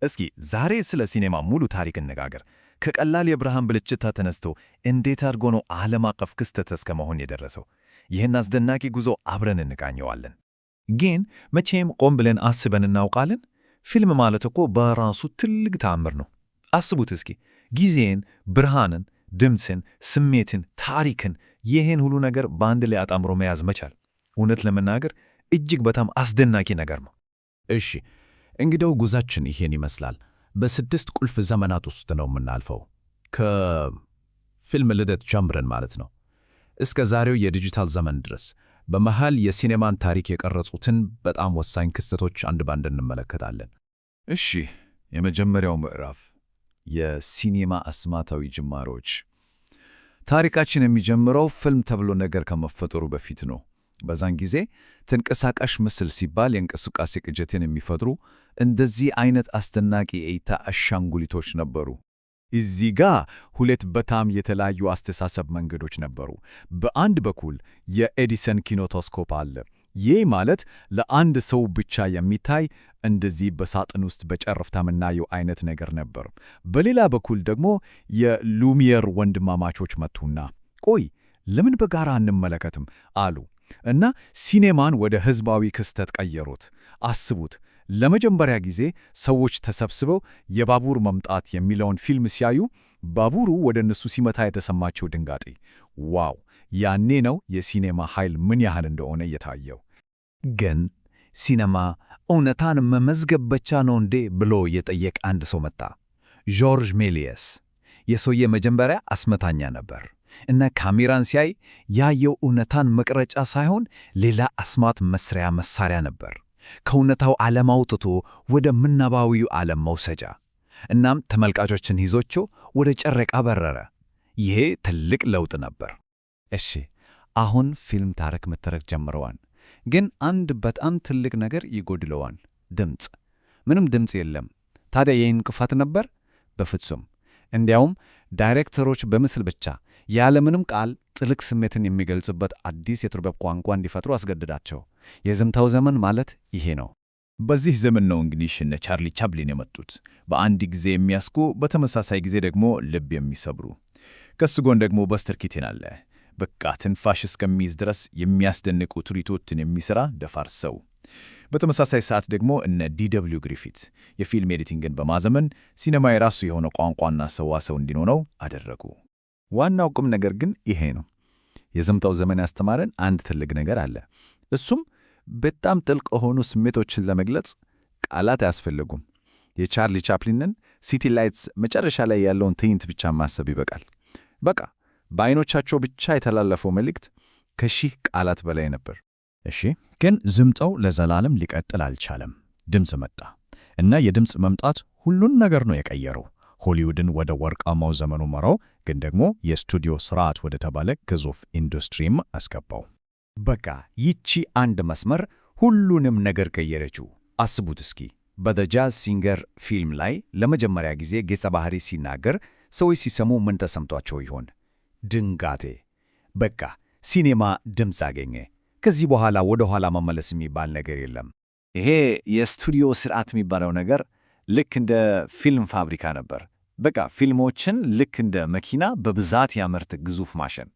እስኪ ዛሬ ስለ ሲኔማ ሙሉ ታሪክ እንነጋገር። ከቀላል የብርሃን ብልጭታ ተነስቶ እንዴት አድርጎ ነው ዓለም አቀፍ ክስተት እስከ መሆን የደረሰው? ይህን አስደናቂ ጉዞ አብረን እንቃኘዋለን። ግን መቼም ቆም ብለን አስበን እናውቃለን? ፊልም ማለት እኮ በራሱ ትልቅ ተአምር ነው። አስቡት እስኪ ጊዜን፣ ብርሃንን፣ ድምፅን፣ ስሜትን፣ ታሪክን ይህን ሁሉ ነገር በአንድ ላይ አጣምሮ መያዝ መቻል እውነት ለመናገር እጅግ በጣም አስደናቂ ነገር ነው። እሺ እንግዲያው ጉዟችን ይሄን ይመስላል። በስድስት ቁልፍ ዘመናት ውስጥ ነው የምናልፈው። ከፊልም ልደት ጀምረን ማለት ነው እስከ ዛሬው የዲጂታል ዘመን ድረስ በመሃል የሲኔማን ታሪክ የቀረጹትን በጣም ወሳኝ ክስተቶች አንድ ባንድ እንመለከታለን። እሺ፣ የመጀመሪያው ምዕራፍ የሲኔማ አስማታዊ ጅማሮች። ታሪካችን የሚጀምረው ፊልም ተብሎ ነገር ከመፈጠሩ በፊት ነው። በዛን ጊዜ ተንቀሳቃሽ ምስል ሲባል የእንቅስቃሴ ቅጀትን የሚፈጥሩ እንደዚህ አይነት አስደናቂ የእይታ አሻንጉሊቶች ነበሩ። እዚህ ጋር ሁለት በጣም የተለያዩ አስተሳሰብ መንገዶች ነበሩ። በአንድ በኩል የኤዲሰን ኪኖቶስኮፕ አለ። ይህ ማለት ለአንድ ሰው ብቻ የሚታይ እንደዚህ በሳጥን ውስጥ በጨረፍታ የምናየው አይነት ነገር ነበር። በሌላ በኩል ደግሞ የሉሚየር ወንድማማቾች መጡና ቆይ ለምን በጋራ አንመለከትም አሉ እና ሲኔማን ወደ ሕዝባዊ ክስተት ቀየሩት። አስቡት፣ ለመጀመሪያ ጊዜ ሰዎች ተሰብስበው የባቡር መምጣት የሚለውን ፊልም ሲያዩ ባቡሩ ወደ እነሱ ሲመታ የተሰማቸው ድንጋጤ፣ ዋው! ያኔ ነው የሲኔማ ኃይል ምን ያህል እንደሆነ የታየው። ግን ሲኔማ እውነታን መመዝገብ ብቻ ነው እንዴ ብሎ የጠየቀ አንድ ሰው መጣ። ጆርጅ ሜሊየስ። የሰውዬ መጀመሪያ አስመታኛ ነበር እና ካሜራን ሲያይ ያየው እውነታን መቅረጫ ሳይሆን ሌላ አስማት መስሪያ መሳሪያ ነበር። ከእውነታው ዓለም አውጥቶ ወደ ምናባዊው ዓለም መውሰጃ። እናም ተመልካቾችን ይዞቸው ወደ ጨረቃ በረረ። ይሄ ትልቅ ለውጥ ነበር። እሺ አሁን ፊልም ታሪክ መተረክ ጀምረዋል። ግን አንድ በጣም ትልቅ ነገር ይጎድለዋል። ድምፅ። ምንም ድምፅ የለም። ታዲያ ይህ እንቅፋት ነበር? በፍጹም። እንዲያውም ዳይሬክተሮች በምስል ብቻ ያለምንም ቃል ጥልቅ ስሜትን የሚገልጹበት አዲስ የጥበብ ቋንቋ እንዲፈጥሩ አስገድዳቸው። የዝምታው ዘመን ማለት ይሄ ነው። በዚህ ዘመን ነው እንግዲህ እነ ቻርሊ ቻፕሊን የመጡት። በአንድ ጊዜ የሚያስቁ፣ በተመሳሳይ ጊዜ ደግሞ ልብ የሚሰብሩ። ከሱ ጎን ደግሞ በስተር ኪትን አለ። በቃ ትንፋሽ እስከሚይዝ ድረስ የሚያስደንቁ ትርኢቶችን የሚሠራ ደፋር ሰው። በተመሳሳይ ሰዓት ደግሞ እነ ዲ.ደብሊው ግሪፊት የፊልም ኤዲቲንግን በማዘመን ሲኔማ የራሱ የሆነ ቋንቋና ሰዋሰው እንዲኖረው አደረጉ። ዋናው ቁም ነገር ግን ይሄ ነው። የዝምታው ዘመን ያስተማረን አንድ ትልቅ ነገር አለ። እሱም በጣም ጥልቅ የሆኑ ስሜቶችን ለመግለጽ ቃላት አያስፈልጉም። የቻርሊ ቻፕሊንን ሲቲ ላይትስ መጨረሻ ላይ ያለውን ትዕይንት ብቻ ማሰብ ይበቃል። በቃ በዓይኖቻቸው ብቻ የተላለፈው መልእክት ከሺህ ቃላት በላይ ነበር። እሺ፣ ግን ዝምታው ለዘላለም ሊቀጥል አልቻለም። ድምፅ መጣ እና የድምፅ መምጣት ሁሉን ነገር ነው የቀየረው። ሆሊውድን ወደ ወርቃማው ዘመኑ መራው፣ ግን ደግሞ የስቱዲዮ ስርዓት ወደ ተባለ ግዙፍ ኢንዱስትሪም አስገባው። በቃ ይቺ አንድ መስመር ሁሉንም ነገር ቀየረችው። አስቡት እስኪ በዘ ጃዝ ሲንገር ፊልም ላይ ለመጀመሪያ ጊዜ ገጸ ባህሪ ሲናገር ሰዎች ሲሰሙ ምን ተሰምቷቸው ይሆን? ድንጋጤ። በቃ ሲኔማ ድምፅ አገኘ። ከዚህ በኋላ ወደ ኋላ መመለስ የሚባል ነገር የለም። ይሄ የስቱዲዮ ስርዓት የሚባለው ነገር ልክ እንደ ፊልም ፋብሪካ ነበር። በቃ ፊልሞችን ልክ እንደ መኪና በብዛት ያመርት ግዙፍ ማሽን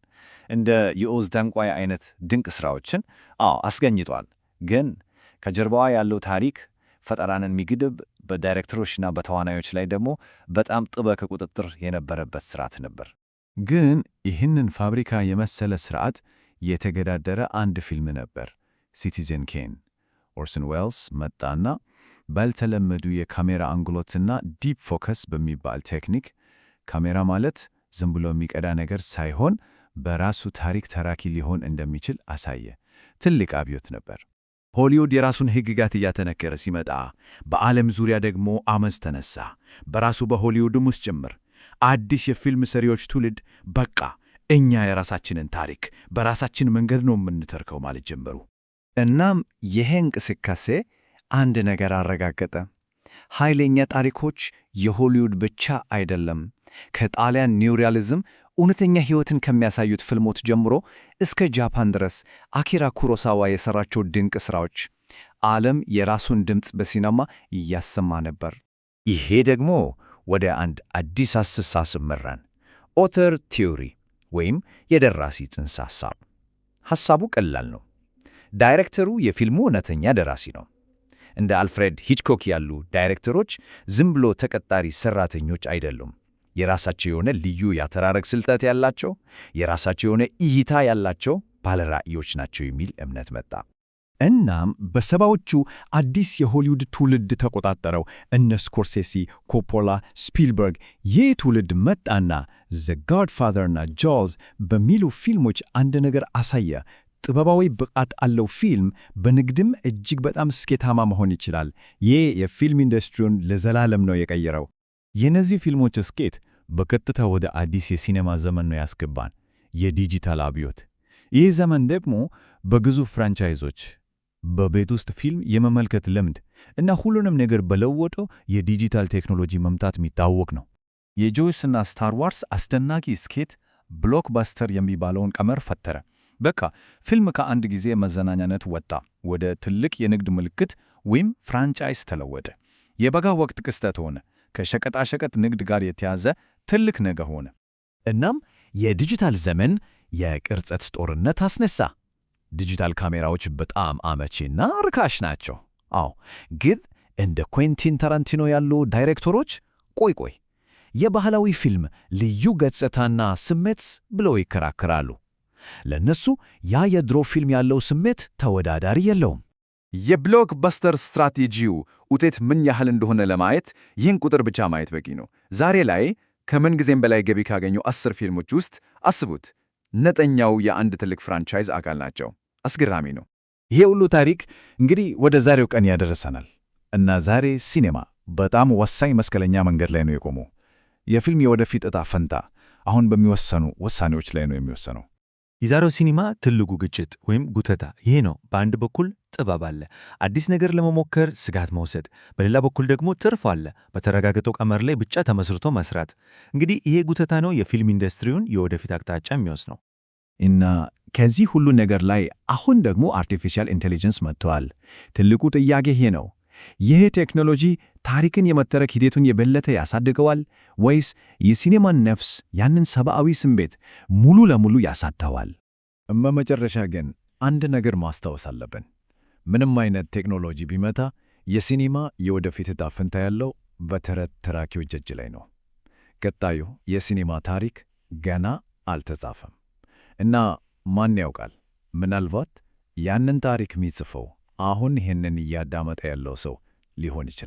እንደ የኦዝ ጠንቋይ አይነት ድንቅ ሥራዎችን አስገኝቷል። ግን ከጀርባዋ ያለው ታሪክ ፈጠራንን የሚግድብ በዳይሬክተሮችና በተዋናዮች ላይ ደግሞ በጣም ጥብቅ ቁጥጥር የነበረበት ስርዓት ነበር። ግን ይህንን ፋብሪካ የመሰለ ስርዓት የተገዳደረ አንድ ፊልም ነበር፣ ሲቲዘን ኬን። ኦርሰን ዌልስ መጣና ባልተለመዱ የካሜራ አንግሎትና ዲፕ ፎከስ በሚባል ቴክኒክ ካሜራ ማለት ዝም ብሎ የሚቀዳ ነገር ሳይሆን በራሱ ታሪክ ተራኪ ሊሆን እንደሚችል አሳየ። ትልቅ አብዮት ነበር። ሆሊውድ የራሱን ሕግጋት እያተነከረ ሲመጣ በዓለም ዙሪያ ደግሞ አመፅ ተነሳ፣ በራሱ በሆሊውድም ውስጥ ጭምር። አዲስ የፊልም ሰሪዎች ትውልድ በቃ እኛ የራሳችንን ታሪክ በራሳችን መንገድ ነው የምንተርከው ማለት ጀመሩ። እናም ይሄ እንቅስቃሴ አንድ ነገር አረጋገጠ። ኃይለኛ ታሪኮች የሆሊውድ ብቻ አይደለም። ከጣሊያን ኒውሪያሊዝም እውነተኛ ሕይወትን ከሚያሳዩት ፊልሞች ጀምሮ እስከ ጃፓን ድረስ አኪራ ኩሮሳዋ የሠራቸው ድንቅ ሥራዎች ዓለም የራሱን ድምፅ በሲኔማ እያሰማ ነበር። ይሄ ደግሞ ወደ አንድ አዲስ አስተሳሰብ መራን። ኦተር ቲዮሪ ወይም የደራሲ ጽንሰ ሐሳብ። ሐሳቡ ቀላል ነው። ዳይሬክተሩ የፊልሙ እውነተኛ ደራሲ ነው። እንደ አልፍሬድ ሂችኮክ ያሉ ዳይሬክተሮች ዝም ብሎ ተቀጣሪ ሰራተኞች አይደሉም። የራሳቸው የሆነ ልዩ የአተራረክ ስልጠት ያላቸው፣ የራሳቸው የሆነ እይታ ያላቸው ባለራዕዮች ናቸው የሚል እምነት መጣ። እናም በሰባዎቹ አዲስ የሆሊውድ ትውልድ ተቆጣጠረው። እነ ስኮርሴሲ፣ ኮፖላ፣ ስፒልበርግ። ይህ ትውልድ መጣና ዘ ጋድፋዘርና ጃውዝ በሚሉ ፊልሞች አንድ ነገር አሳየ። ጥበባዊ ብቃት አለው ፊልም በንግድም እጅግ በጣም ስኬታማ መሆን ይችላል። ይህ የፊልም ኢንዱስትሪውን ለዘላለም ነው የቀየረው። የእነዚህ ፊልሞች ስኬት በቀጥታ ወደ አዲስ የሲኔማ ዘመን ነው ያስገባን፣ የዲጂታል አብዮት። ይህ ዘመን ደግሞ በግዙፍ ፍራንቻይዞች በቤት ውስጥ ፊልም የመመልከት ልምድ እና ሁሉንም ነገር በለወጠው የዲጂታል ቴክኖሎጂ መምጣት የሚታወቅ ነው። የጆይስና ስታር ዋርስ አስደናቂ ስኬት ብሎክባስተር የሚባለውን ቀመር ፈጠረ። በቃ ፊልም ከአንድ ጊዜ መዘናኛነት ወጣ፣ ወደ ትልቅ የንግድ ምልክት ወይም ፍራንቻይዝ ተለወጠ። የበጋ ወቅት ክስተት ሆነ፣ ከሸቀጣሸቀጥ ንግድ ጋር የተያዘ ትልቅ ነገር ሆነ። እናም የዲጂታል ዘመን የቅርጸት ጦርነት አስነሳ። ዲጂታል ካሜራዎች በጣም አመቺና ርካሽ ናቸው። አዎ፣ ግን እንደ ኩዌንቲን ታራንቲኖ ያሉ ዳይሬክተሮች ቆይ የባህላዊ ፊልም ልዩ ገጽታና ስሜት ብለው ይከራከራሉ። ለነሱ ያ የድሮ ፊልም ያለው ስሜት ተወዳዳሪ የለውም። የብሎክባስተር ስትራቴጂው ውጤት ምን ያህል እንደሆነ ለማየት ይህን ቁጥር ብቻ ማየት በቂ ነው። ዛሬ ላይ ከምን ጊዜም በላይ ገቢ ካገኙ 10 ፊልሞች ውስጥ አስቡት፣ 9ኛው የአንድ ትልቅ ፍራንቻይዝ አካል ናቸው። አስገራሚ ነው። ይሄ ሁሉ ታሪክ እንግዲህ ወደ ዛሬው ቀን ያደረሰናል እና ዛሬ ሲኔማ በጣም ወሳኝ መስቀለኛ መንገድ ላይ ነው የቆመው። የፊልም የወደፊት ዕጣ ፈንታ አሁን በሚወሰኑ ውሳኔዎች ላይ ነው የሚወሰነው። የዛሬው ሲኒማ ትልቁ ግጭት ወይም ጉተታ ይሄ ነው። በአንድ በኩል ጥበብ አለ፣ አዲስ ነገር ለመሞከር ስጋት መውሰድ፣ በሌላ በኩል ደግሞ ትርፍ አለ፣ በተረጋገጠው ቀመር ላይ ብቻ ተመስርቶ መስራት። እንግዲህ ይሄ ጉተታ ነው የፊልም ኢንዱስትሪውን የወደፊት አቅጣጫ የሚወስነው። እና ከዚህ ሁሉ ነገር ላይ አሁን ደግሞ አርቲፊሻል ኢንቴሊጀንስ መጥቷል። ትልቁ ጥያቄ ይሄ ነው። ይህ ቴክኖሎጂ ታሪክን የመተረክ ሂደቱን የበለጠ ያሳድገዋል ወይስ የሲኔማን ነፍስ ያንን ሰብአዊ ስሜት ሙሉ ለሙሉ ያሳተዋል? በመጨረሻ ግን አንድ ነገር ማስታወስ አለብን። ምንም አይነት ቴክኖሎጂ ቢመጣ የሲኔማ የወደፊት ዕጣ ፈንታ ያለው በተረት ተራኪዎች እጅ ላይ ነው። ቀጣዩ የሲኔማ ታሪክ ገና አልተጻፈም እና ማን ያውቃል፣ ምናልባት ያንን ታሪክ የሚጽፈው አሁን ይህንን እያዳመጠ ያለው ሰው ሊሆን ይችላል።